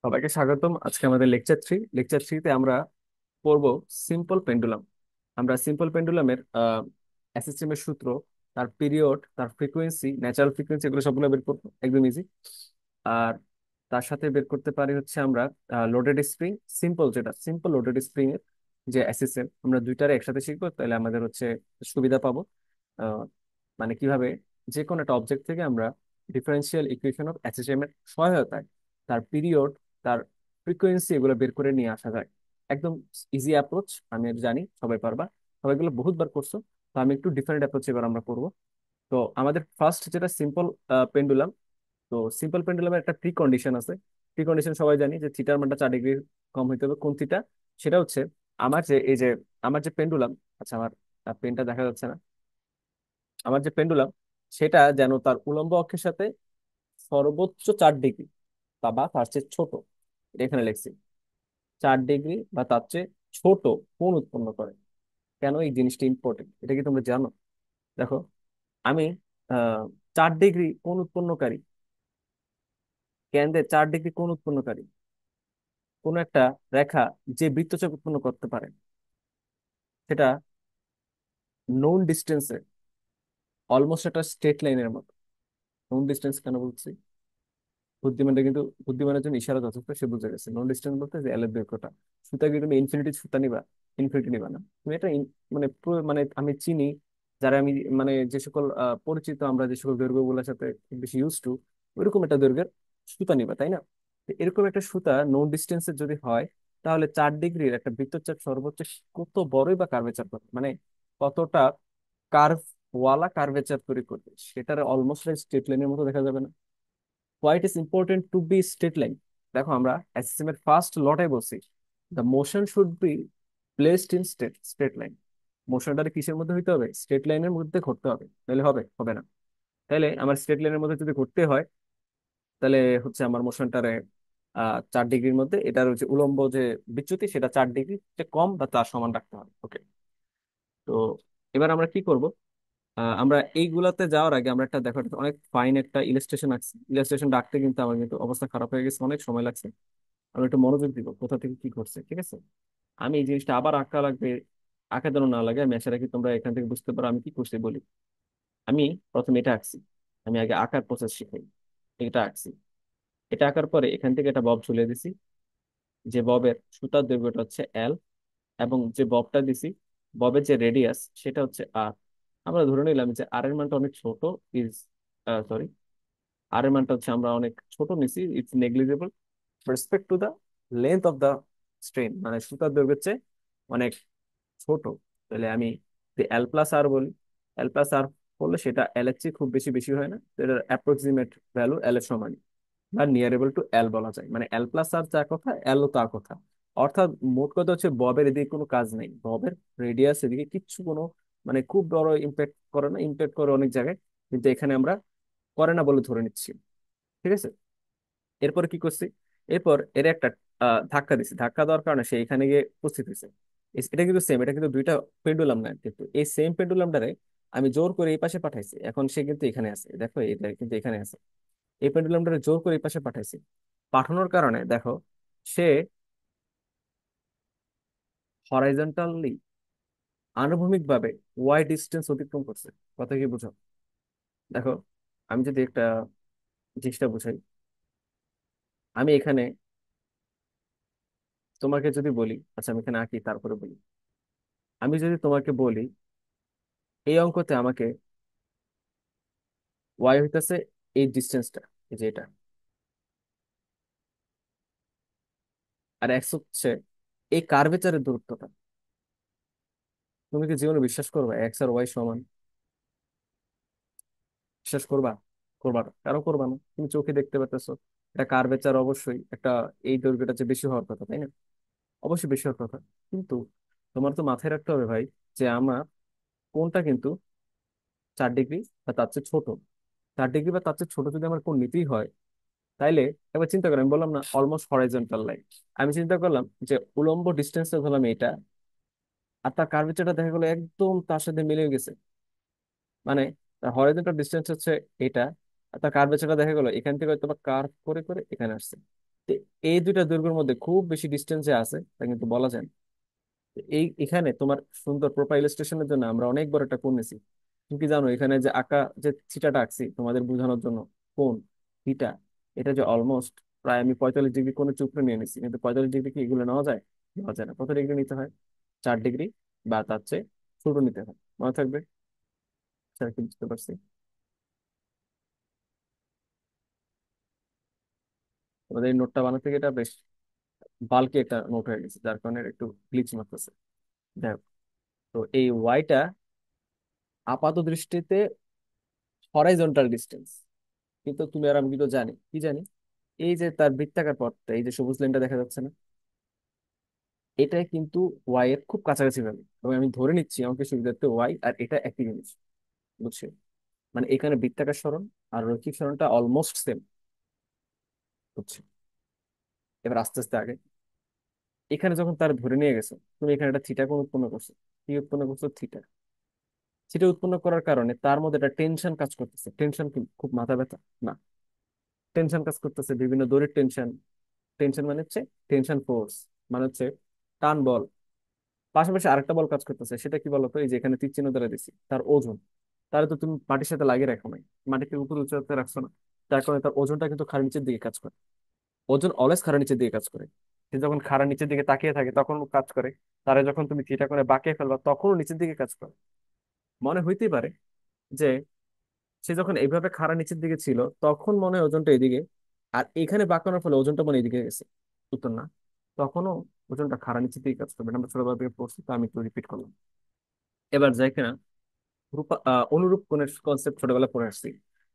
সবাইকে স্বাগতম। আজকে আমাদের লেকচার থ্রিতে আমরা পড়ব সিম্পল পেন্ডুলাম। আমরা সিম্পল পেন্ডুলামের সিস্টেমের সূত্র, তার পিরিয়ড, তার ফ্রিকোয়েন্সি, ন্যাচারাল ফ্রিকোয়েন্সি, এগুলো সবগুলো বের করবো, একদম ইজি। আর তার সাথে বের করতে পারি হচ্ছে আমরা লোডেড স্প্রিং, যেটা সিম্পল লোডেড স্প্রিং এর যে সিস্টেম, আমরা দুইটারে একসাথে শিখবো, তাহলে আমাদের হচ্ছে সুবিধা পাবো। আহ, মানে কিভাবে যে কোনো একটা অবজেক্ট থেকে আমরা ডিফারেন্সিয়াল ইকুয়েশন অফ এসএসএম এর সহায়তায় তার পিরিয়ড, তার ফ্রিকোয়েন্সি, এগুলো বের করে নিয়ে আসা যায়। একদম ইজি অ্যাপ্রোচ, আমি জানি সবাই পারবা, সবাই এগুলো বহুতবার করছো। তো আমি একটু ডিফারেন্ট অ্যাপ্রোচ এবার আমরা করবো। তো আমাদের ফার্স্ট যেটা সিম্পল পেন্ডুলাম, তো সিম্পল পেন্ডুলামের একটা প্রি কন্ডিশন আছে। প্রি কন্ডিশন সবাই জানি যে থিটার মানটা 4 ডিগ্রি কম হইতে হবে। কোন থিটা? সেটা হচ্ছে আমার যে পেন্ডুলাম, আচ্ছা আমার পেনটা দেখা যাচ্ছে না। আমার যে পেন্ডুলাম, সেটা যেন তার উলম্ব অক্ষের সাথে সর্বোচ্চ 4 ডিগ্রি বা তার চেয়ে ছোট, এটা এখানে লিখছি, 4 ডিগ্রি বা তার চেয়ে ছোট কোণ উৎপন্ন করে। কেন এই জিনিসটা ইম্পর্টেন্ট, এটা কি তোমরা জানো? দেখো, আমি 4 ডিগ্রি কোণ উৎপন্নকারী, কেন্দ্রে 4 ডিগ্রি কোণ উৎপন্নকারী কোন একটা রেখা যে বৃত্তচাপ উৎপন্ন করতে পারে, সেটা নোন ডিস্টেন্সে অলমোস্ট একটা স্ট্রেট লাইনের মতো। নোন ডিস্টেন্স কেন বলছি? বুদ্ধিমানটা কিন্তু, বুদ্ধিমানের জন্য ইশারা যথেষ্ট, সে বুঝে গেছে। নন ডিস্টেন্স বলতে যে এলের দৈর্ঘ্যটা। সুতা কি তুমি ইনফিনিটি সুতা নিবা? ইনফিনিটি নিবা না তুমি। এটা মানে মানে আমি চিনি, যারা আমি, মানে যে সকল পরিচিত, আমরা যে সকল দৈর্ঘ্যগুলোর সাথে খুব বেশি ইউজ টু, ওইরকম একটা দৈর্ঘ্যের সুতা নিবা, তাই না? তো এরকম একটা সুতা নন ডিস্টেন্সের যদি হয়, তাহলে 4 ডিগ্রির একটা বৃত্তচাপ সর্বোচ্চ কত বড়ই বা কার্ভেচার করবে, মানে কতটা কার্ভ ওয়ালা কার্ভেচার তৈরি করবে, সেটার অলমোস্ট স্ট্রেট লাইনের মতো দেখা যাবে না? Why it is important to be straight line? দেখো, আমরা এসএসএম এর ফার্স্ট লটাই বলছি the motion should be placed in straight line. মোশনটা কিসের মধ্যে হইতে হবে? স্ট্রেট লাইনের মধ্যে ঘটতে হবে, তাহলে হবে না। তাহলে আমার স্ট্রেট লাইনের মধ্যে যদি ঘটতে হয়, তাহলে হচ্ছে আমার মোশনটারে 4 ডিগ্রির মধ্যে, এটার হচ্ছে উলম্ব যে বিচ্যুতি, সেটা 4 ডিগ্রি কম বা তার সমান রাখতে হবে। ওকে, তো এবার আমরা কি করব? আমরা এইগুলাতে যাওয়ার আগে আমরা একটা, দেখো, একটা অনেক ফাইন একটা ইলাস্ট্রেশন আঁকছি। ইলাস্ট্রেশন ডাকতে কিন্তু আমার কিন্তু অবস্থা খারাপ হয়ে গেছে, অনেক সময় লাগছে। আমি একটু মনোযোগ দিব কোথা থেকে কি করছে, ঠিক আছে? আমি এই জিনিসটা আবার আঁকা লাগবে, আঁকা যেন না লাগে, আমি আশা রাখি তোমরা এখান থেকে বুঝতে পারো আমি কি করছি বলি। আমি প্রথমে এটা আঁকছি, আমি আগে আঁকার প্রসেস শিখাই। এটা আঁকছি, এটা আঁকার পরে এখান থেকে একটা বব ঝুলিয়ে দিছি, যে ববের সুতার দৈর্ঘ্যটা হচ্ছে এল, এবং যে ববটা দিছি, ববের যে রেডিয়াস সেটা হচ্ছে আর। আমরা ধরে নিলাম যে আর এর মানটা অনেক ছোট, ইজ সরি, আর এর মানটা হচ্ছে আমরা অনেক ছোট নিছি, it's negligible respect to the length of the strain, মানে সুতার দৈর্ঘ্যের চেয়ে অনেক ছোট। তাহলে আমি যদি এল প্লাস আর বলি, এল প্লাস আর বললে সেটা এল এর চেয়ে খুব বেশি বেশি হয় না, তো এটার অ্যাপ্রক্সিমেট ভ্যালু এল এর সমান বা নিয়ারেবল টু এল বলা যায়। মানে এল প্লাস আর যা কথা, এল ও তা কথা। অর্থাৎ মোট কথা হচ্ছে ববের এদিকে কোনো কাজ নেই, ববের রেডিয়াস এদিকে কিচ্ছু কোনো, মানে খুব বড় ইম্প্যাক্ট করে না। ইম্প্যাক্ট করে অনেক জায়গায়, কিন্তু এখানে আমরা করে না বলে ধরে নিচ্ছি, ঠিক আছে? এরপর কি করছি? এরপর এর একটা ধাক্কা দিছি, ধাক্কা দেওয়ার কারণে সে এখানে গিয়ে উপস্থিত হয়েছে। এটা কিন্তু সেম, এটা কিন্তু দুইটা পেন্ডুলাম না, কিন্তু এই সেম পেন্ডুলামটারে আমি জোর করে এই পাশে পাঠাইছি, এখন সে কিন্তু এখানে আছে, দেখো এটা কিন্তু এখানে আছে। এই পেন্ডুলামটারে জোর করে এই পাশে পাঠাইছি, পাঠানোর কারণে দেখো, সে হরাইজন্টালি, আনুভূমিক ভাবে ওয়াই ডিস্টেন্স অতিক্রম করছে। কথা কি বুঝো? দেখো, আমি যদি একটা জিনিসটা বুঝাই, আমি এখানে তোমাকে যদি বলি, আচ্ছা আমি এখানে আঁকি তারপরে বলি। আমি যদি তোমাকে বলি এই অঙ্কতে আমাকে ওয়াই হইতেছে এই ডিস্টেন্সটা, এই যে এটা, আর এক্স হচ্ছে এই কার্ভেচারের দূরত্বটা, তুমি কি জীবনে বিশ্বাস করবে এক্স আর ওয়াই সমান? বিশ্বাস করবা? করবা না, কারো করবা না। তুমি চোখে দেখতে পাচ্তেছো এটা কার্ভেচার, অবশ্যই একটা এই দৈর্ঘ্যটা চেয়ে বেশি হওয়ার কথা, তাই না? অবশ্যই বেশি হওয়ার কথা। কিন্তু তোমার তো মাথায় রাখতে হবে ভাই, যে আমার কোনটা কিন্তু 4 ডিগ্রি বা তার চেয়ে ছোট। 4 ডিগ্রি বা তার চেয়ে ছোট যদি আমার কোন নিতেই হয়, তাইলে একবার চিন্তা করেন, আমি বললাম না অলমোস্ট হরাইজন্টাল লাইন। আমি চিন্তা করলাম যে উলম্ব ডিস্টেন্সটা ধরলাম এটা, আর তার কার্ভেচারটা দেখা গেলো একদম তার সাথে মিলে গেছে। মানে হরাইজন্টাল ডিস্টেন্স হচ্ছে এটা, আর তার কার্ভেচারটা দেখা গেলো এখান থেকে হয়তো বা কার্ভ করে করে এখানে আসছে। তো এই দুইটা দৈর্ঘ্যের মধ্যে খুব বেশি ডিস্টেন্সে আছে তা কিন্তু বলা যায় না। তো এখানে তোমার সুন্দর প্রোফাইল স্টেশনের জন্য আমরা অনেক বড় একটা কোণ নিছি। তুমি কি জানো এখানে যে আঁকা যে থিটাটা আঁকছি তোমাদের বোঝানোর জন্য, কোণ থিটা, এটা যে অলমোস্ট প্রায় আমি 45 ডিগ্রি কোণে চুপড়ে নিয়ে নিছি, কিন্তু 45 ডিগ্রি কি এগুলো নেওয়া যায়? নেওয়া যায় না। কত ডিগ্রি নিতে হয়? 4 ডিগ্রি, বা তার চেয়ে ছোট নিতে হয়। মনে থাকবে? সেটা কি বুঝতে পারছি? তোমাদের এই নোটটা বানাতে গিয়ে এটা বেশ বাল্কি একটা নোট হয়ে গেছে, যার কারণে এটা একটু গ্লিচ মারতেছে। যাই হোক, তো এই ওয়াইটা আপাত দৃষ্টিতে হরাইজন্টাল ডিস্টেন্স, কিন্তু তুমি আর আমি কিন্তু জানি কি জানি, এই যে তার বৃত্তাকার পথটা, এই যে সবুজ লাইনটা দেখা যাচ্ছে না, এটাই কিন্তু ওয়াই এর খুব কাছাকাছি ভাবে, এবং আমি ধরে নিচ্ছি আমাকে সুবিধার্থে ওয়াই আর এটা একই জিনিস। বুঝছো? মানে এখানে বৃত্তাকার সরণ আর রৈখিক সরণটা অলমোস্ট সেম। বুঝছো? এবার আস্তে আস্তে আগে, এখানে যখন তার ধরে নিয়ে গেছো, তুমি এখানে একটা থিটা কোণ উৎপন্ন করছো। কি উৎপন্ন করছো? থিটা। থিটা উৎপন্ন করার কারণে তার মধ্যে একটা টেনশন কাজ করতেছে। টেনশন কি খুব মাথা ব্যথা? না, টেনশন কাজ করতেছে, বিভিন্ন দড়ির টেনশন। টেনশন মানে হচ্ছে টেনশন ফোর্স, মানে হচ্ছে টান বল। পাশাপাশি আরেকটা বল কাজ করতেছে, সেটা কি বলতো? এই যে এখানে তীর চিহ্ন দ্বারা দিছি, তার ওজন। তাহলে তো তুমি মাটির সাথে লাগিয়ে রাখো নাই, মাটিকে উপর উচ্চতায় রাখছো না, তার কারণে তার ওজনটা কিন্তু খাড়ার নিচের দিকে কাজ করে। ওজন অলওয়েজ খাড়ার নিচের দিকে কাজ করে। সে যখন খাড়ার নিচের দিকে তাকিয়ে থাকে তখন কাজ করে, তারা যখন তুমি থিটা করে বাঁকিয়ে ফেলবা তখনও নিচের দিকে কাজ করে। মনে হইতেই পারে যে সে যখন এইভাবে খাড়া নিচের দিকে ছিল তখন মনে হয় ওজনটা এদিকে, আর এখানে বাঁকানোর ফলে ওজনটা মনে হয় এদিকে গেছে। উত্তর না, তখনও ওজনটা খাড়া নিচের দিকে কাজ করবে। এটা আমরা ছোটবেলা থেকে পড়ছি, তো আমি একটু রিপিট করলাম। এবার যাই কিনা অনুরূপ কোণের কনসেপ্ট ছোটবেলা পড়ে আসছি,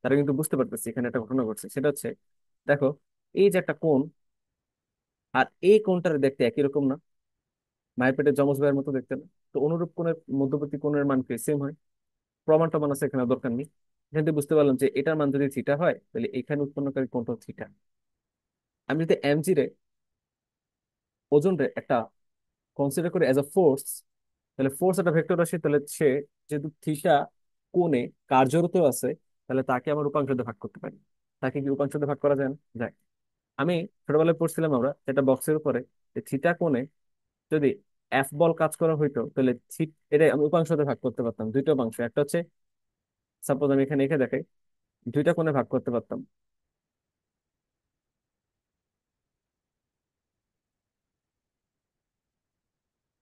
তারা কিন্তু বুঝতে পারতেছি এখানে একটা ঘটনা ঘটছে। সেটা হচ্ছে, দেখো, এই যে একটা কোণ, আর এই কোণটার দেখতে একই রকম না? মায়ের পেটে যমজ ভাইয়ের মতো দেখতে না? তো অনুরূপ কোণের মধ্যবর্তী কোণের মান কি সেম হয়? প্রমাণ টমান আছে এখানে, দরকার নেই। এখান থেকে বুঝতে পারলাম যে এটার মান যদি থিটা হয় তাহলে এখানে উৎপন্নকারী কোণটা থিটা। আমি যদি এমজি রে, ওজন রে একটা কনসিডার করি অ্যাজ আ ফোর্স, তাহলে ফোর্স একটা ভেক্টর রাশি, তাহলে সে যেহেতু থিটা কোণে কার্যরত আছে, তাহলে তাকে আমার উপাংশ দিয়ে ভাগ করতে পারি। তাকে কি উপাংশ দিয়ে ভাগ করা যায় না? যায়। আমি ছোটবেলায় পড়ছিলাম আমরা একটা বক্সের উপরে, যে থিটা কোণে যদি এফ বল কাজ করা হইতো তাহলে এটা আমি উপাংশ দিয়ে ভাগ করতে পারতাম। দুইটা উপাংশ, একটা হচ্ছে, সাপোজ আমি এখানে এঁকে দেখাই, দুইটা কোণে ভাগ করতে পারতাম।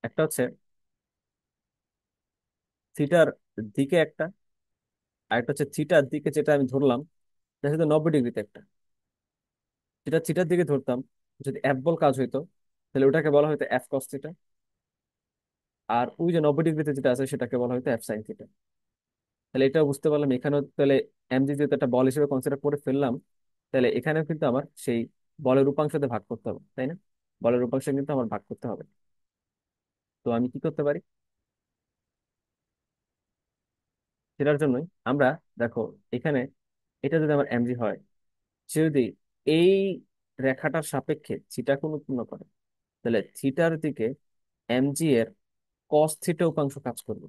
একটা হচ্ছে থিটার দিকে একটা, আর একটা হচ্ছে থিটার দিকে যেটা আমি ধরলাম, দেখা যেত 90 ডিগ্রিতে একটা, যেটা থিটার দিকে ধরতাম, যদি এফ বল কাজ হইতো তাহলে ওটাকে বলা হতো এফ কস থিটা। আর ওই যে 90 ডিগ্রিতে যেটা আছে সেটাকে বলা হতো এফ সাইন থিটা। তাহলে এটাও বুঝতে পারলাম এখানেও তাহলে এমজি যেহেতু একটা বল হিসেবে কনসিডার করে ফেললাম, তাহলে এখানেও কিন্তু আমার সেই বলের উপাংশতে ভাগ করতে হবে, তাই না? বলের উপাংশ কিন্তু আমার ভাগ করতে হবে। তো আমি কি করতে পারি? সেটার জন্যই আমরা, দেখো, এখানে এটা যদি আমার এমজি হয়, সে যদি এই রেখাটার সাপেক্ষে থিটা কোণ উৎপন্ন করে, তাহলে থিটার দিকে এমজি এর কস থিটা উপাংশ কাজ করবে।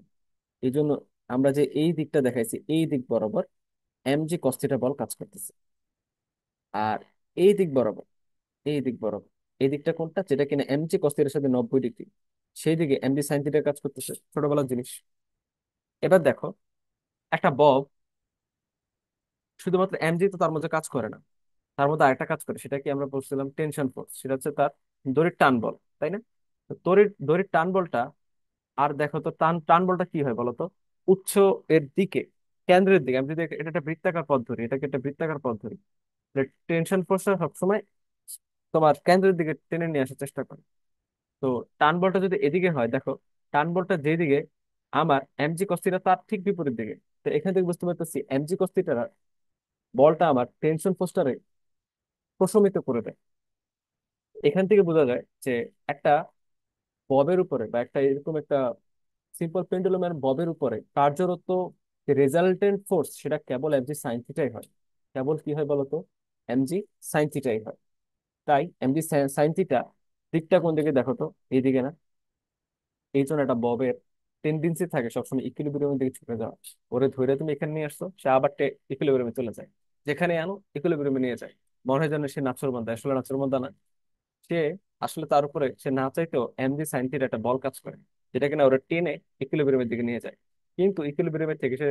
এই জন্য আমরা যে এই দিকটা দেখাইছি, এই দিক বরাবর এমজি কস থিটা বল কাজ করতেছে। আর এই দিক বরাবর, এই দিক বরাবর, এই দিকটা কোনটা, যেটা কিনা এমজি কস থিটার সাথে 90 ডিগ্রি, সেই দিকে এমজি সাইন থিটা কাজ করতেছে। ছোটবেলার জিনিস। এবার দেখো, একটা বব শুধুমাত্র এমজি তো তার মধ্যে কাজ করে না, তার মধ্যে আরেকটা কাজ করে, সেটা কি আমরা বলছিলাম টেনশন ফোর্স। সেটা হচ্ছে তার দড়ির টান বল, তাই না? তো দড়ির দড়ির টান বলটা, আর দেখো তো টান টান বলটা কি হয় বলো তো? উৎস এর দিকে, কেন্দ্রের দিকে। আমি যদি এটা একটা বৃত্তাকার পথ ধরি, এটাকে একটা বৃত্তাকার পথ ধরি, টেনশন ফোর্সটা সবসময় তোমার কেন্দ্রের দিকে টেনে নিয়ে আসার চেষ্টা করে। তো টান বলটা যদি এদিকে হয়, দেখো, টান বলটা যেদিকে, আমার এমজি কস্তিটা তার ঠিক বিপরীত দিকে। তো এখান থেকে বুঝতে পারতেছি এমজি কস্তিটা বলটা আমার টেনশন ফোর্সটারে প্রশমিত করে দেয়। এখান থেকে বোঝা যায় যে একটা ববের উপরে, বা একটা এরকম একটা সিম্পল পেন্ডুলামের ববের উপরে কার্যরত যে রেজাল্টেন্ট ফোর্স, সেটা কেবল এমজি সাইন থিটাই হয়। কেবল কি হয় বলতো? এমজি সাইন থিটাই হয়। তাই এমজি সাইন থিটা দিকটা কোন দিকে দেখো তো? এইদিকে না? এই জন্য একটা ববের টেন্ডেন্সি থাকে সবসময় ইকুইলিব্রিয়ামের দিকে ছুটে যাওয়া। ওরে ধরে তুমি এখানে নিয়ে আসছো, সে আবার ইকুইলিব্রিয়ামে চলে যায়, যেখানে আনো ইকুইলিব্রিয়ামে নিয়ে যায়। মনে হয় যেন সে নাছোড়বান্দা, আসলে নাছোড়বান্দা না। সে আসলে তার উপরে সে না চাইতেও এমজি সাইন থিটা একটা বল কাজ করে, যেটা কিনা ওরা টেনে ইকুইলিব্রিয়ামের দিকে নিয়ে যায়। কিন্তু ইকুইলিব্রিয়ামের থেকে সে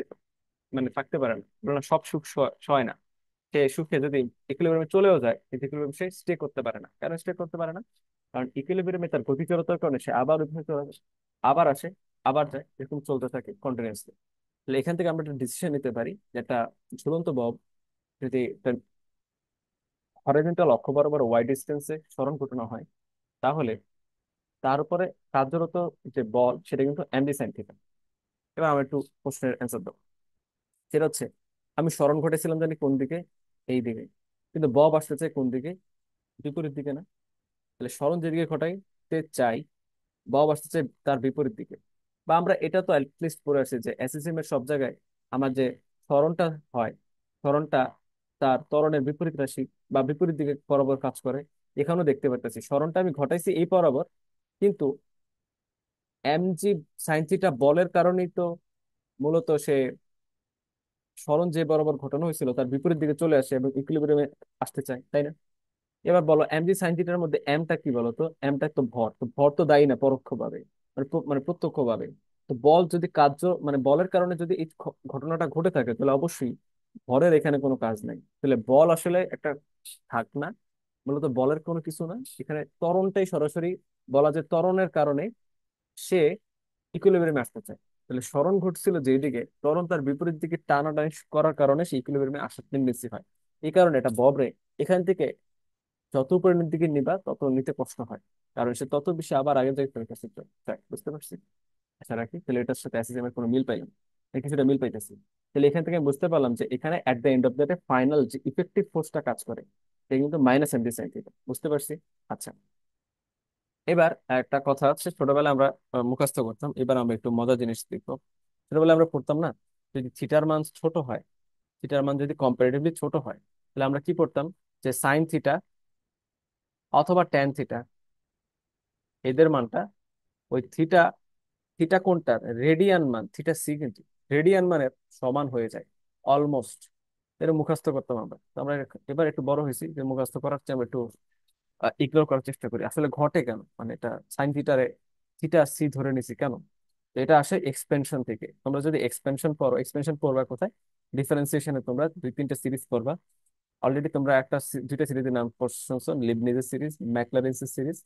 মানে থাকতে পারে না, বলে না সব সুখ সয় না। সে সুখে যদি ইকুইলিব্রিয়ামে চলেও যায়, কিন্তু ইকুইলিব্রিয়াম সে স্টে করতে পারে না। কেন স্টে করতে পারে না? কারণ ইকুইলিব্রিয়ামে তার গতি জড়তার কারণে সে আবার ওইখানে চলে যায়, আবার আসে, আবার যায়, এরকম চলতে থাকে কন্টিনিউয়াসলি। তাহলে এখান থেকে আমরা একটা ডিসিশন নিতে পারি যে একটা ঝুলন্ত বব যদি হরাইজন্টাল অক্ষ বরাবর ওয়াই ডিস্টেন্সে সরণ ঘটানো হয়, তাহলে তার উপরে কার্যরত যে বল সেটা কিন্তু এমডি সাইন থিটা। এবার আমি একটু প্রশ্নের অ্যান্সার দেবো। সেটা হচ্ছে, আমি সরণ ঘটেছিলাম জানি কোন দিকে, এই দিকে, কিন্তু বব আসতে চাই কোন দিকে, বিপরীত দিকে না? তাহলে সরণ যেদিকে ঘটাইতে চাই, বব আসতে চাই তার বিপরীত দিকে। বা আমরা এটা তো অ্যাটলিস্ট পড়ে আসছি যে অ্যাসিসিএম এর সব জায়গায় আমার যে সরণটা হয়, সরণটা তার ত্বরণের বিপরীত রাশি বা বিপরীত দিকে বরাবর কাজ করে। এখানেও দেখতে পারতেছি সরণটা আমি ঘটাইছি এই বরাবর, কিন্তু এমজি সাইন থিটা বলের কারণেই তো মূলত সে সরণ যে বরাবর ঘটানো হয়েছিল তার বিপরীত দিকে চলে আসে এবং ইকুইলিব্রিয়ামে আসতে চায়, তাই না? এবার বলো এমজি সাইন থিটার মধ্যে এমটা কি বলো তো? এমটা তো ভর, তো ভর তো দায়ী না পরোক্ষভাবে, মানে প্রত্যক্ষভাবে। তো বল যদি কার্য মানে বলের কারণে যদি এই ঘটনাটা ঘটে থাকে, তাহলে অবশ্যই ভরের এখানে কোনো কাজ নাই। তাহলে বল আসলে একটা থাক না, মূলত বলের কোনো কিছু না এখানে, ত্বরণটাই সরাসরি বলা যায় ত্বরণের কারণে সে ইকুইলিব্রিয়ামে আসতে চায়। তাহলে সরণ ঘটছিল যেদিকে, ত্বরণ তার বিপরীত দিকে টানাটানি করার কারণে সে ইকুইলিব্রিয়ামে আসার টেন্ডেন্সি হয়। এই কারণে এটা ববরে এখান থেকে যত উপরের দিকে নিবা তত নিতে কষ্ট হয়, কারণ সে তত বেশি আবার আগের জায়গায় ফেরত আসতে চায়। বুঝতে পারছি? আচ্ছা রাখি, তাহলে এটার সাথে অ্যাসিজমের কোনো মিল পাইলাম, কিছুটা মিল পাইতেছি। তাহলে এখান থেকে আমি বুঝতে পারলাম যে এখানে at the end of the day final যে ইফেক্টিভ ফোর্সটা কাজ করে সেটা কিন্তু মাইনাস এমডি সাইন থিটা। বুঝতে পারছি? আচ্ছা, এবার একটা কথা হচ্ছে, ছোটবেলায় আমরা মুখস্থ করতাম, এবার আমরা একটু মজার জিনিস দেখবো। ছোটবেলায় আমরা পড়তাম না, যদি থিটার মান ছোট হয়, থিটার মান যদি কম্পারেটিভলি ছোট হয়, তাহলে আমরা কি পড়তাম? যে সাইন থিটা অথবা ট্যান থিটা, এদের মানটা ওই থিটা, থিটা কোনটার রেডিয়ান মান থিটা সি কিন্তু রেডিয়ান মানের সমান হয়ে যায় অলমোস্ট। এটা মুখস্থ করতাম আমরা। তো আমরা এবার একটু বড় হয়েছি, যে মুখস্থ করার চেয়ে আমরা একটু ইগনোর করার চেষ্টা করি আসলে ঘটে কেন, মানে এটা সাইন থিটারে থিটা সি ধরে নিছি কেন। তো এটা আসে এক্সপেনশন থেকে। তোমরা যদি এক্সপেনশন পড়ো, এক্সপেনশন পড়বা কোথায়? ডিফারেন্সিয়েশনে তোমরা দুই তিনটা সিরিজ পড়বা। অলরেডি তোমরা দুইটা সিরিজের নাম শুনছো, লিবনিজের সিরিজ, ম্যাকলারেন্সের সিরিজ,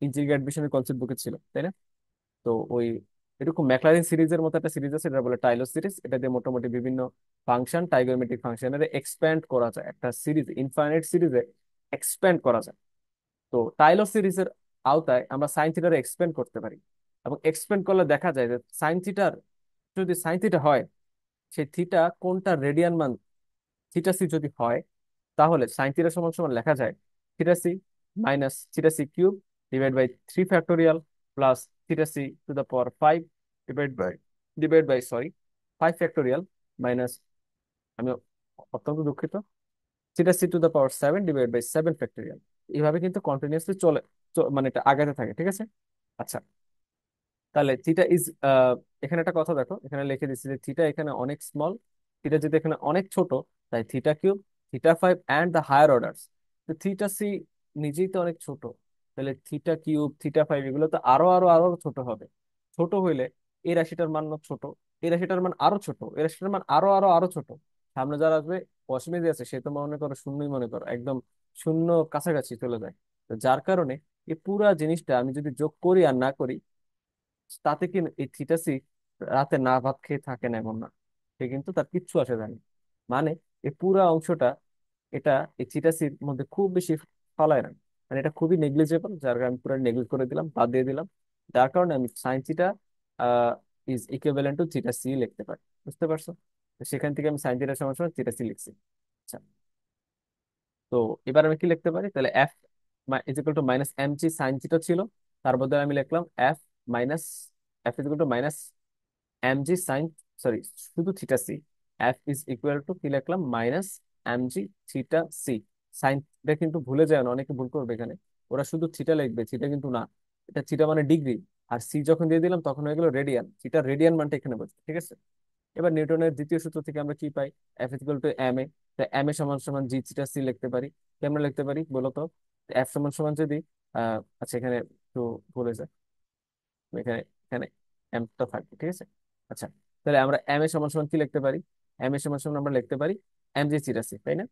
ইন্টিগ্রেট অ্যাডমিশনের কনসেপ্ট বুকে ছিল, তাই না? তো ওই এরকম ম্যাকলারিন সিরিজের মতো একটা সিরিজ আছে, এটা বলে টাইলর সিরিজ। এটা দিয়ে মোটামুটি বিভিন্ন ফাংশন, টাইগোমেট্রিক ফাংশনের এক্সপ্যান্ড করা যায়, একটা সিরিজ ইনফাইনাইট সিরিজে এক্সপ্যান্ড করা যায়। তো টাইলর সিরিজের আওতায় আমরা সাইন থিটার এক্সপ্যান্ড করতে পারি, এবং এক্সপ্যান্ড করলে দেখা যায় যে সাইন থিটার, যদি সাইন থিটা হয়, সেই থিটা কোনটা রেডিয়ান মান থিটা সি যদি হয়, তাহলে সাইন থিটা সমান সমান লেখা যায় theta C minus theta C cube divide by 3 factorial plus theta C to the power 5 divide by 5 factorial minus, আমি অত্যন্ত দুঃখিত, theta C to the power 7 divide by 7 factorial. এইভাবে কিন্তু কন্টিনিউয়াসলি চলে, মানে এটা আগাতে থাকে, ঠিক আছে? আচ্ছা, তাহলে থিটা ইজ, এখানে একটা কথা দেখো, এখানে লিখে দিচ্ছি যে থিটা এখানে অনেক স্মল, থিটা যদি এখানে অনেক ছোট, তাই theta cube, theta 5 and the higher orders, তো থিটা সি নিজেই তো অনেক ছোট, তাহলে থিটা কিউব, থিটা 5 এগুলো তো আরো আরো আরো ছোট হবে। ছোট হইলে এই রাশিটার মান না ছোট, এই রাশিটার মান আরো ছোট, এই রাশিটার মান আরো আরো আরো ছোট। সামনে যারা আসবে, অসীমে যে আছে সে তো মনে করো শূন্যই মনে করো, একদম শূন্য কাছাকাছি চলে যায়। তো যার কারণে এই পুরা জিনিসটা আমি যদি যোগ করি আর না করি, তাতে কি এই থিটাসি রাতে না ভাত খেয়ে থাকে না এমন না, সে কিন্তু তার কিচ্ছু আসে যায় না। মানে এই পুরা অংশটা, এটা এই থিটাসির মধ্যে খুব বেশি ফলায় না, মানে এটা খুবই নেগলিজেবল, যার কারণে আমি পুরো নেগলেক্ট করে দিলাম, বাদ দিয়ে দিলাম। যার কারণে আমি sine theta is equivalent to theta C লিখতে পারি। বুঝতে পারছো? তো সেখান থেকে আমি সাইন থিটা সমান সমান থিটা সি লিখছি। আচ্ছা, তো এবার আমি কি লিখতে পারি? তাহলে F is equal to minus M G sine theta ছিল, তার বদলে আমি লিখলাম F minus, F is equal to minus M G sine, sorry, শুধু theta C. F is equal to কি লিখলাম? Minus M G theta C. সাইনটা কিন্তু ভুলে যায় না, অনেকে ভুল করবে এখানে, ওরা শুধু থিটা লিখবে, থিটা কিন্তু না, এটা থিটা মানে ডিগ্রি, আর সি যখন দিয়ে দিলাম তখন হয়ে গেল রেডিয়ান, থিটা রেডিয়ান মানটা এখানে বলছে, ঠিক আছে? এবার নিউটনের দ্বিতীয় সূত্র থেকে আমরা কি পাই? F is equal to M A, M A সমান সমান জি থিটা সি লিখতে পারি। কেমন লিখতে পারি বলো তো? এফ সমান সমান যদি আচ্ছা এখানে একটু ভুলে যায়, এখানে এখানে এমটা থাকবে, ঠিক আছে। আচ্ছা, তাহলে আমরা এম এ সমান সমান কি লিখতে পারি? এম এ সমান সমান আমরা লিখতে পারি এম জি চিরাশি, তাই না?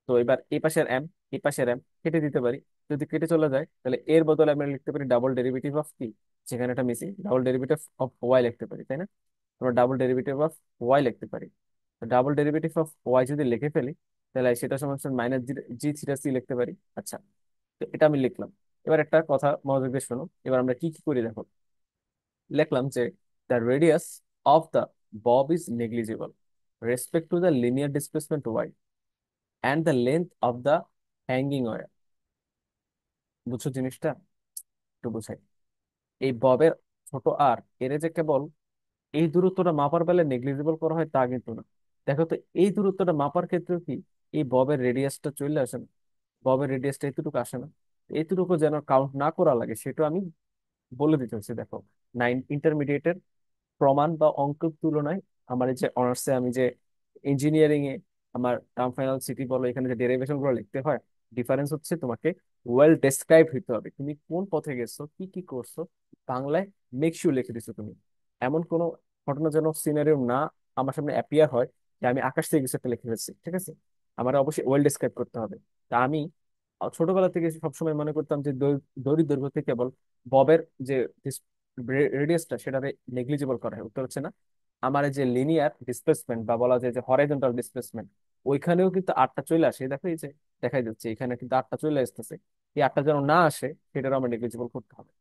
তো এবার এই পাশের এম, এই পাশের এম কেটে দিতে পারি। যদি কেটে চলে যায় তাহলে এর বদলে আমরা লিখতে পারি ডাবল ডেরিভেটিভ অফ কি, সেখানে একটা missing, double derivative of Y লিখতে পারি, তাই না? আমরা ডাবল ডেরিভেটিভ অফ ওয়াই লিখতে পারি। ডাবল ডেরিভেটিভ অফ ওয়াই যদি লিখে ফেলি তাহলে সেটা সমান সমান মাইনাস জি জি থিটা সি লিখতে পারি। আচ্ছা, তো এটা আমি লিখলাম। এবার একটা কথা মনোযোগ দিয়ে শোনো, এবার আমরা কি কি করি দেখো। লিখলাম যে the radius of the bob is negligible respect to the linear displacement Y and the length of the hanging wire. বুঝছো জিনিসটা? একটু বুঝাই। এই ববের ছোট আর এর যে কেবল এই দূরত্বটা মাপার বেলা নেগলিজিবল করা হয় তা কিন্তু না। দেখো তো, এই দূরত্বটা মাপার ক্ষেত্রে কি এই ববের রেডিয়াসটা চলে আসে না? ববের রেডিয়াসটা এতটুকু আসে না? এইটুকু যেন কাউন্ট না করা লাগে সেটা আমি বলে দিতে হচ্ছে। দেখো, নাইন ইন্টারমিডিয়েটের প্রমাণ বা অঙ্কের তুলনায় আমার এই যে অনার্সে আমি যে ইঞ্জিনিয়ারিং এ আমার টার্ম ফাইনাল সিটি বলো, এখানে যে ডেরিভেশন গুলো লিখতে হয়, ডিফারেন্স হচ্ছে তোমাকে ওয়েল ডেসক্রাইব হইতে হবে, তুমি কোন পথে গেছো, কি কি করছো, বাংলায় মেক শিওর লিখে দিছো তুমি। এমন কোনো ঘটনাজনক সিনারিও না আমার সামনে অ্যাপিয়ার হয় যে আমি আকাশ থেকে কিছু একটা লিখে ফেলছি, ঠিক আছে? আমার অবশ্যই ওয়েল ডেসক্রাইব করতে হবে। তা আমি ছোটবেলা থেকে সবসময় মনে করতাম যে দড়ির দৈর্ঘ্য থেকে কেবল ববের যে রেডিয়াসটা সেটারে নেগলিজিবল করা হয়। উত্তর হচ্ছে না। আমার এই যে লিনিয়ার ডিসপ্লেসমেন্ট বা বলা যায় যে হরাইজন্টাল ডিসপ্লেসমেন্ট, ওইখানেও কিন্তু আটটা চলে আসে। দেখো এই যে দেখাই যাচ্ছে এখানে কিন্তু আটটা চলে আসতেছে। এই আটটা যেন না আসে সেটারও আমার নেগলিজিবল করতে হবে।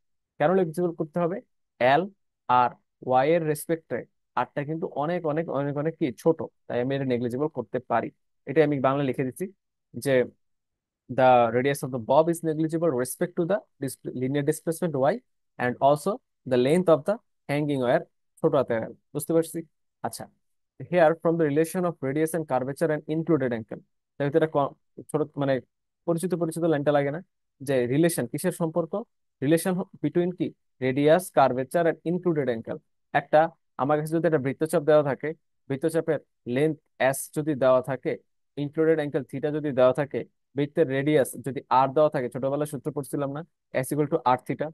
কেন নেগলিজিবল করতে হবে? এল আর ওয়াই এর রেসপেক্টে আটটা কিন্তু অনেক অনেক অনেক অনেক কি ছোট, তাই আমি এটা নেগলিজিবল করতে পারি। এটা আমি বাংলা লিখে দিচ্ছি যে the radius of the bob is negligible with respect to the linear displacement y and also the length of the hanging wire ছোট হাতের l। বুঝতে পারছি? আচ্ছা, here from the relation of radius and curvature and included angle, তাই তো এটা ছোট মানে পরিচিত পরিচিত লাইনটা লাগে না? যে রিলেশন কিসের সম্পর্ক? রিলেশন বিটুইন কি radius, curvature and included angle. একটা আমার কাছে যদি একটা বৃত্তচাপ দেওয়া থাকে, বৃত্তচাপের লেন্থ এস যদি দেওয়া থাকে, ইনক্লুডেড অ্যাঙ্গেল থিটা যদি দেওয়া থাকে, বৃত্তের রেডিয়াস যদি আর দেওয়া থাকে, ছোটবেলায় সূত্র পড়ছিলাম না, S equal to R theta,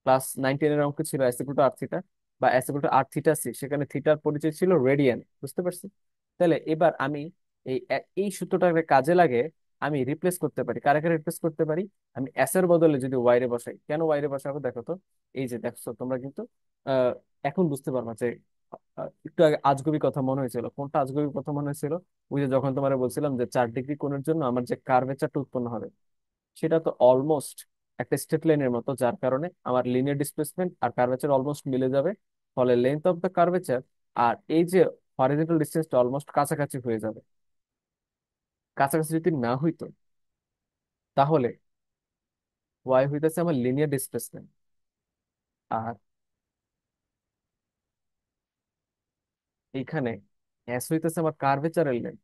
class 9-10 এর অঙ্ক ছিল S equal to R theta বা S equal to R theta C, সেখানে থিটার পরিচয় ছিল রেডিয়ান। বুঝতে পারছি? তাহলে এবার আমি এই সূত্রটাকে কাজে লাগে আমি রিপ্লেস করতে পারি। কারে কারে রিপ্লেস করতে পারি? আমি এস এর বদলে যদি ওয়াই রে বসাই, কেন ওয়াই রে বসাবো দেখো তো। এই যে দেখছো তোমরা কিন্তু আহ, এখন বুঝতে পারবা যে একটু আগে আজগুবি কথা মনে হয়েছিল। কোনটা আজগুবি কথা মনে হয়েছিল? ওই যে যখন তোমার বলছিলাম যে 4 ডিগ্রি কোণের জন্য আমার যে কার্ভেচারটা উৎপন্ন হবে সেটা তো অলমোস্ট একটা স্ট্রেট লাইনের মতো, যার কারণে আমার লিনিয়ার ডিসপ্লেসমেন্ট আর কার্ভেচার অলমোস্ট মিলে যাবে। ফলে লেন্থ অফ দ্য কার্ভেচার আর এই যে হরিজন্টাল ডিসটেন্সটা অলমোস্ট কাছাকাছি হয়ে যাবে। কাছাকাছি যদি না হইতো তাহলে ওয়াই হইতেছে আমার লিনিয়ার ডিসপ্লেসমেন্ট আর এইখানে এস হইতেছে আমার কার্ভেচারের লেন্থ।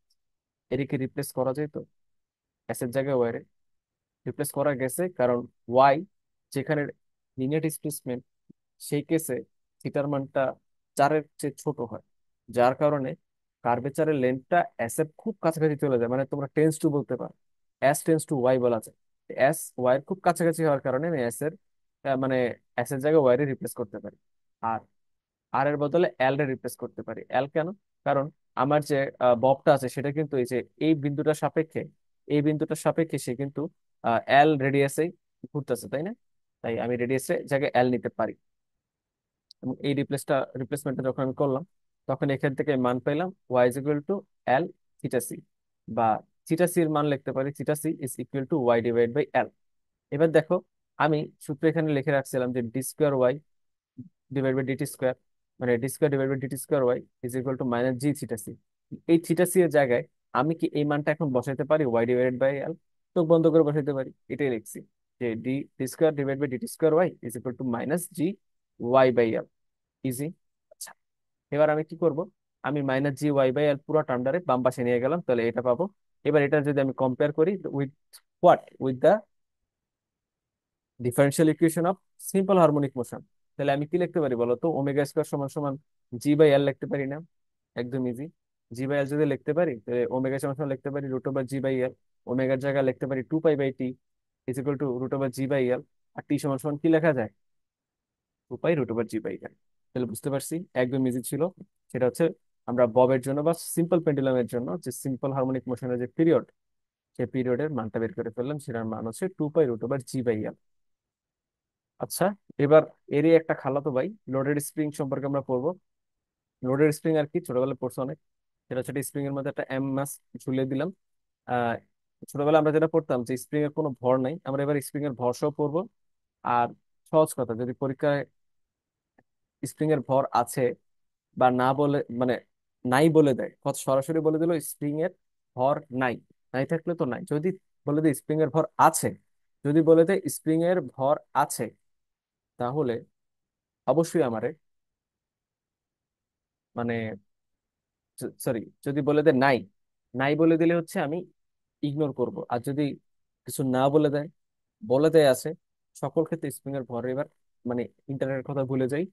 এদিকে রিপ্লেস করা যায় তো, এস এর জায়গায় ওয়াই রিপ্লেস করা গেছে, কারণ ওয়াই যেখানে লিনিয়ার ডিসপ্লেসমেন্ট সেই কেসে থিটার মানটা 4-এর চেয়ে ছোট হয়, যার কারণে কার্ভেচারের লেন্থটা এস এর খুব কাছাকাছি চলে যায়। মানে তোমরা টেন্স টু বলতে পারো, এস টেন্স টু ওয়াই বলা যায়। এস ওয়াই এর খুব কাছাকাছি হওয়ার কারণে আমি এস এর মানে এস এর জায়গায় ওয়াই এর রিপ্লেস করতে পারি। আর আর এর বদলে এল এর রিপ্লেস করতে পারি। এল কেন? কারণ আমার যে ববটা আছে সেটা কিন্তু এই যে এই বিন্দুটার সাপেক্ষে, এই বিন্দুটার সাপেক্ষে সে কিন্তু এল রেডিয়াসেই ঘুরতেছে, তাই না? তাই আমি রেডিয়াসে জায়গায় এল নিতে পারি। এবং এই রিপ্লেসমেন্টটা যখন আমি করলাম তখন এখান থেকে মান পেলাম Y is equal to L theta C, বা থিটা সি এর মান লিখতে পারি theta C is equal to Y divide by L. এবার দেখো, আমি সূত্র এখানে লিখে রাখছিলাম যে D square Y divide by DT square, মানে D square divide by DT square Y is equal to minus G theta C. এই থিটা সি এর জায়গায় আমি কি এই মানটা এখন বসাইতে পারি ওয়াই ডিভাইডেড বাই এল? চোখ বন্ধ করে বসাইতে পারি। এটাই লিখছি যে D D square divide by DT square Y is equal to minus G Y by L. Easy. আচ্ছা, এবার আমি কি করব? আমি minus G Y by L পুরো টার্মটারে বাম পাশে নিয়ে গেলাম, তাহলে এটা পাবো। এবার এটা যদি আমি কম্পেয়ার করি with what, with the differential equation of simple harmonic motion, তাহলে আমি কি লিখতে পারি বলো তো? ওমেগা স্কোয়ার সমান সমান জি বাই এল লিখতে পারি না? একদম ইজি। জি বাই এল যদি লিখতে পারি, তাহলে ওমেগা সমান সমান লিখতে পারি root over G by L. ওমেগার জায়গায় লিখতে পারি 2 pi by T is equal to root over G by L. আর টি সমান সমান কি লেখা যায়? 2 pi root over G by L. তাহলে বুঝতে পারছি একদম ইজি ছিল। সেটা হচ্ছে আমরা ববের জন্য বা সিম্পল পেন্ডুলামের জন্য যে সিম্পল হারমোনিক মোশনের যে পিরিয়ড, সেই পিরিয়ডের মানটা বের করে ফেললাম, সেটার মান হচ্ছে 2 pi root over G by L. আচ্ছা, এবার এরই একটা খালাতো ভাই লোডেড স্প্রিং সম্পর্কে আমরা পড়বো। লোডেড স্প্রিং আর কি, ছোটবেলায় পড়ছো অনেক। সেটা হচ্ছে স্প্রিং এর মধ্যে একটা এম মাস ঝুলিয়ে দিলাম। আহ ছোটবেলায় আমরা যেটা পড়তাম যে স্প্রিং এর কোনো ভর নাই, আমরা এবার স্প্রিং এর ভর সহ পড়বো। আর সহজ কথা, যদি পরীক্ষায় স্প্রিং এর ভর আছে বা না বলে, মানে নাই বলে দেয়, কথা সরাসরি বলে দিল স্প্রিং এর ভর নাই, নাই থাকলে তো নাই, যদি বলে দেয় স্প্রিং এর ভর আছে, যদি বলে দেয় স্প্রিং এর ভর আছে, তাহলে অবশ্যই আমারে, মানে সরি, যদি বলে দেয় নাই, নাই বলে দিলে হচ্ছে আমি ইগনোর করব। আর যদি কিছু না বলে দেয়, বলে দেয় আছে, সকল ক্ষেত্রে স্প্রিং এর ভর এবার, মানে ইন্টারনেটের কথা ভুলে যাই,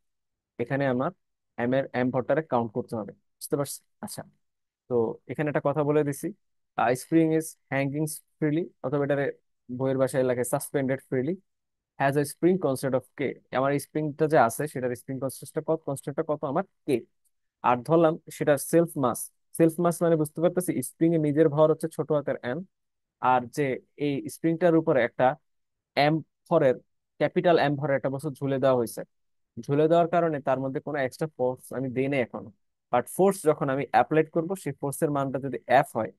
এখানে আমার এম ভরটারে কাউন্ট করতে হবে। বুঝতে পারছি? আচ্ছা, তো এখানে একটা কথা বলে দিছি, স্প্রিং ইজ হ্যাঙ্গিং ফ্রিলি, অথবা এটারে বইয়ের ভাষায় লাগে suspended freely, has a spring constant of K. আমার স্প্রিংটা যে আছে সেটার স্প্রিং কনস্ট্যান্টটা কত আমার কে। আর ধরলাম সেটার সেলফ মাস। সেলফ মাস মানে বুঝতে পারতেছি স্প্রিং এর নিজের ভর হচ্ছে ছোট হাতের এম, আর যে এই স্প্রিংটার উপরে একটা এম ভরের, ক্যাপিটাল এম ভরের একটা বস্তু ঝুলে দেওয়া হয়েছে। ঝুলে দেওয়ার কারণে তার মধ্যে কোনো এক্সট্রা ফোর্স আমি দেই না এখনো। বাট ফোর্স যখন আমি অ্যাপ্লাই করব, সেই ফোর্সের মানটা যদি এফ হয়,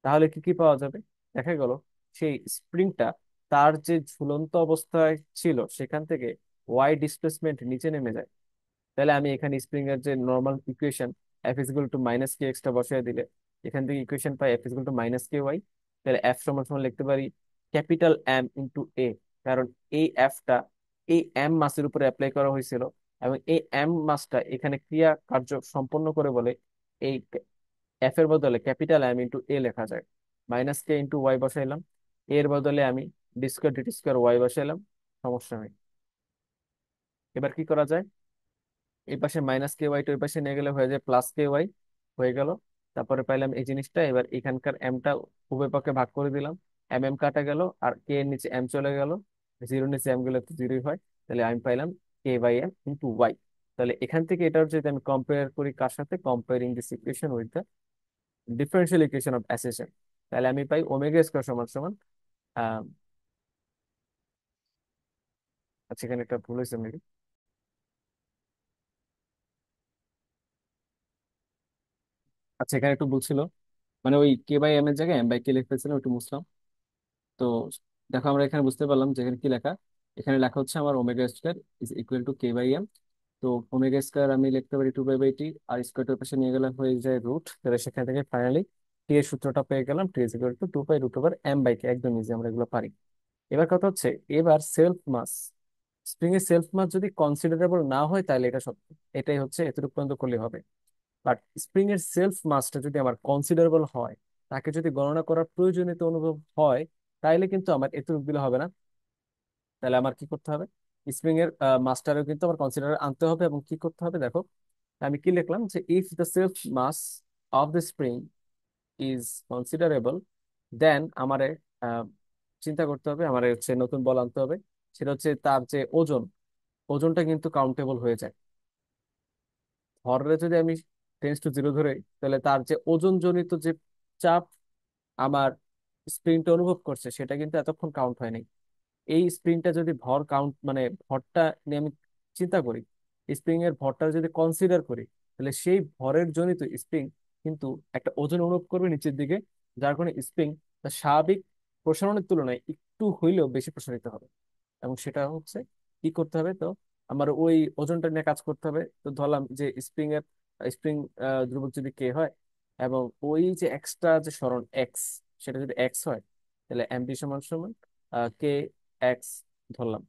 তাহলে কি কি পাওয়া যাবে? দেখা গেল সেই স্প্রিংটা তার যে ঝুলন্ত অবস্থায় ছিল সেখান থেকে ওয়াই ডিসপ্লেসমেন্ট নিচে নেমে যায়। তাহলে আমি এখানে স্প্রিং এর যে normal equation, F is equal to minus K এক্সটা বসিয়ে দিলে এখান থেকে ইকুয়েশন পাই F is equal to minus K Y. তাহলে এফ সমান সমান লিখতে পারি ক্যাপিটাল এম ইন্টু এ, কারণ এই এফটা এই এম মাসের উপরে অ্যাপ্লাই করা হয়েছিল, এবং এই এম মাসটা এখানে ক্রিয়া কার্য সম্পন্ন করে বলে এই এফ এর বদলে ক্যাপিটাল এম ইন্টু এ লেখা যায়। মাইনাস কে ইন্টু ওয়াই বসাইলাম, এর বদলে আমি D square DT square Y বসাইলাম, সমস্যা নেই। এবার কি করা যায়? এই পাশে মাইনাস কে ওয়াই ওই পাশে নিয়ে গেলে হয়ে যায় প্লাস কে ওয়াই, হয়ে গেল। তারপরে পাইলাম এই জিনিসটা, এবার এখানকার এমটা উভয় পক্ষে ভাগ করে দিলাম, এম এম কাটা গেল, আর কে এর নিচে এম চলে গেল, জিরো নিচে এম গেলে তো জিরোই হয়। তাহলে আমি পাইলাম কে বাই এম ইন্টু ওয়াই। তাহলে এখান থেকে এটার যদি আমি কম্পেয়ার করি কার সাথে, comparing this equation with the differential equation of oscillation, তাহলে আমি পাই ওমেগা স্কোয়ার সমান সমান আহ আচ্ছা, এখানে একটা ভুল হয়েছে নাকি? আচ্ছা, এখানে একটু ভুল ছিল, মানে ওই কে বাই এম এর জায়গায় এম বাই কে লিখে ফেলছিলাম, একটু মুছলাম। তো দেখো আমরা এখানে বুঝতে পারলাম যে এখানে কি লেখা। এখানে লেখা হচ্ছে আমার omega square is equal to K by M. তো ওমেগা স্কোয়ার আমি লিখতে পারি 2 পাই বাই টি, আর স্কোয়ারটার পাশে নিয়ে গেলে হয়ে যায় রুট, তাহলে সেখান থেকে ফাইনালি টি এর সূত্রটা পেয়ে গেলাম, T is equal to 2 pi root over M by K. একদম ইজি, আমরা এগুলো পারি। এবার কথা হচ্ছে, এবার সেলফ মাস, স্প্রিং এর সেলফ মাস যদি কনসিডারেবল না হয় তাহলে এটা সত্য, এটাই হচ্ছে এতটুকু পর্যন্ত করলে হবে। বাট স্প্রিং এর সেলফ মাসটা যদি আমার কনসিডারেবল হয়, তাকে যদি গণনা করার প্রয়োজনীয়তা অনুভব হয়, তাইলে কিন্তু আমার এতটুকু দিলে হবে না। তাহলে আমার কি করতে হবে? স্প্রিং এর মাসটারও কিন্তু আমার কনসিডার আনতে হবে, এবং কি করতে হবে দেখো, আমি কি লিখলাম যে if the self mass of the spring is considerable, then আমারে আহ, চিন্তা করতে হবে, আমার হচ্ছে নতুন বল আনতে হবে। সেটা হচ্ছে তার যে ওজন, ওজনটা কিন্তু কাউন্টেবল হয়ে যায়। ভরের যদি আমি টেন্স টু জিরো ধরে, তাহলে তার যে ওজন জনিত যে চাপ আমার স্প্রিংটা অনুভব করছে, সেটা কিন্তু এতক্ষণ কাউন্ট হয়নি। এই স্প্রিংটা যদি ভর কাউন্ট, মানে ভরটা নিয়ে আমি চিন্তা করি, স্প্রিং এর ভরটা যদি কনসিডার করি, তাহলে সেই ভরের জনিত স্প্রিং কিন্তু একটা ওজন অনুভব করবে নিচের দিকে, যার কারণে স্প্রিং তার স্বাভাবিক প্রসারণের তুলনায় একটু হইলেও বেশি প্রসারিত হবে। এবং সেটা হচ্ছে কি করতে হবে, তো আমার ওই ওজনটা নিয়ে কাজ করতে হবে। তো ধরলাম যে স্প্রিং ধ্রুবক যদি কে হয়, এবং ওই যে এক্সট্রা যে সরণ এক্স, সেটা যদি এক্স হয়, তাহলে এমডি সমান সমান কে এক্স ধরলাম।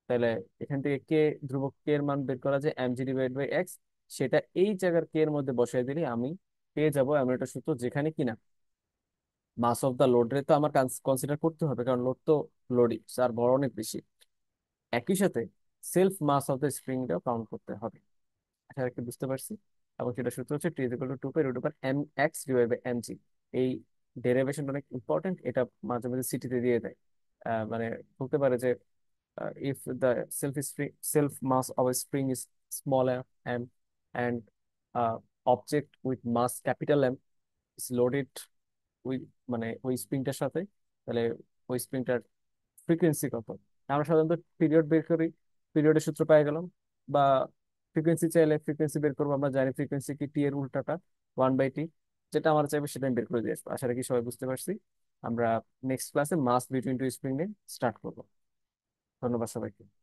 তাহলে এখান থেকে কে, ধ্রুবক কে এর মান বের করা যায় এমজি ডিভাইড বাই এক্স, সেটা এই জায়গার কে এর মধ্যে বসাই দিলে আমি পেয়ে যাবো এমন একটা সূত্র, যেখানে কিনা মাস অফ দা লোড রে তো আমার কনসিডার করতে হবে, কারণ লোড তো লোডই, তার বড় অনেক বেশি। একই সাথে সেলফ মাস অফ দ্য স্প্রিংটাও কাউন্ট করতে হবে। আশা রাখি বুঝতে পারছি। এবং সেটা সূত্র হচ্ছে T is equal to 2 pi √ M X divide by M G. এই ডেরিভেশন অনেক ইম্পর্টেন্ট, এটা মাঝে মাঝে সিটিতে দিয়ে দেয়। মানে বলতে পারে যে if the self mass of a spring is smaller m and object with mass capital M is loaded with, মানে ওই স্প্রিংটার সাথে, তাহলে ওই স্প্রিংটার ফ্রিকোয়েন্সি কত। আমরা সাধারণত পিরিয়ড বের করি, পিরিয়ডের সূত্র পেয়ে গেলাম। বা ফ্রিকোয়েন্সি চাইলে ফ্রিকোয়েন্সি বের করবো, আমরা জানি ফ্রিকোয়েন্সি কি, টি এর উল্টাটা 1/t। যেটা আমরা চাইবো সেটা আমি বের করে দিয়ে আসবো। আশা রাখি সবাই বুঝতে পারছি। আমরা নেক্সট ক্লাসে মাস বিটুইন টু স্প্রিং নিয়ে স্টার্ট করবো। ধন্যবাদ সবাইকে।